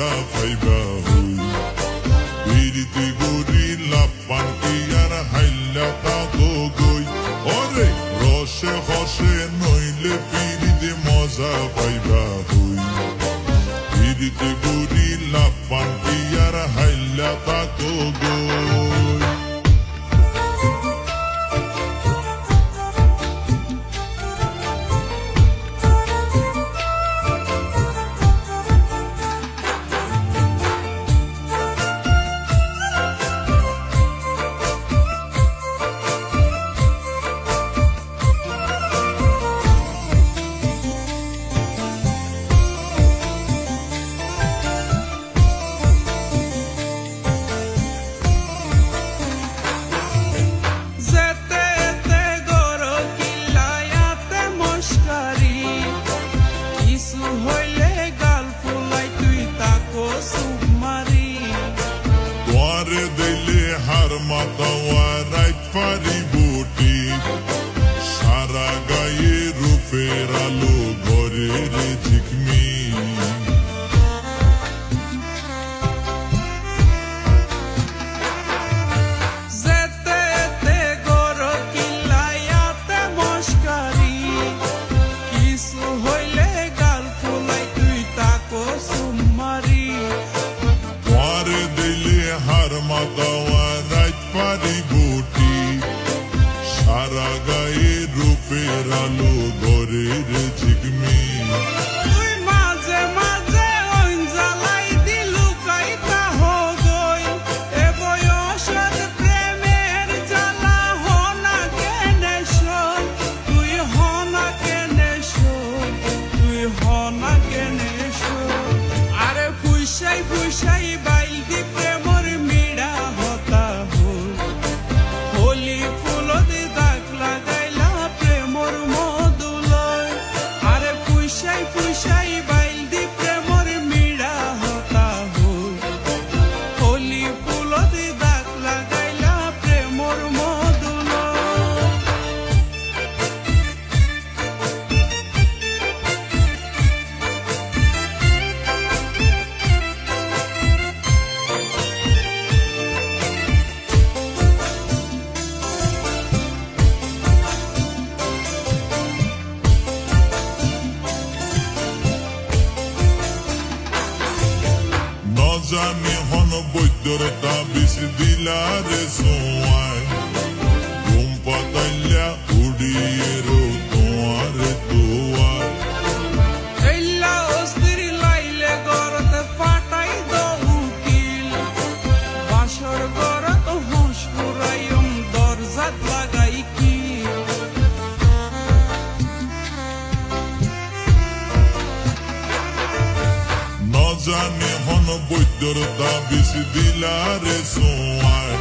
মজা পাইবা হই পিরিতি গরি লাপান কি আর হাইলা তাগো গই ওরে রসে হসে নইলে পিরিতি মজা পাইবা হই পিরিতি গরি লাপান কি আর হাইলা তাগো গই দিলে হার মাতাওয়া রাইত ফারি বুটি সারা গায়ে রূপের আলো ঘরের ঝিকমি মাতাওয়া রাইত পারি বুটি সারা গায়ে রূপের আলো ঘরের ঝিকমি তুই মাঝে মাঝে ওই জ্বালাই দিলু কাইতা হগই এ বয়সের প্রেমের জ্বালা হনা কেনে শোন তুই হনা কেনে শোন তুই হনা কেনে শোন আরে ফুসাই ফুসাই বাইল দি প্রেম জানি হন বৈদ্যর তাবিজ দিলারে সোয়াই ঘুম পাতাইলা উড়িয়ে রো তোমার তোয়ার এইলা অস্থির লাইলে গরত ফাটাই দো উকিল বাসর গরত হুঁশ পুরাইম দরজাত লাগাই কি জানি হন বৈদ্যর তাবিজ দিলারে সোয়াই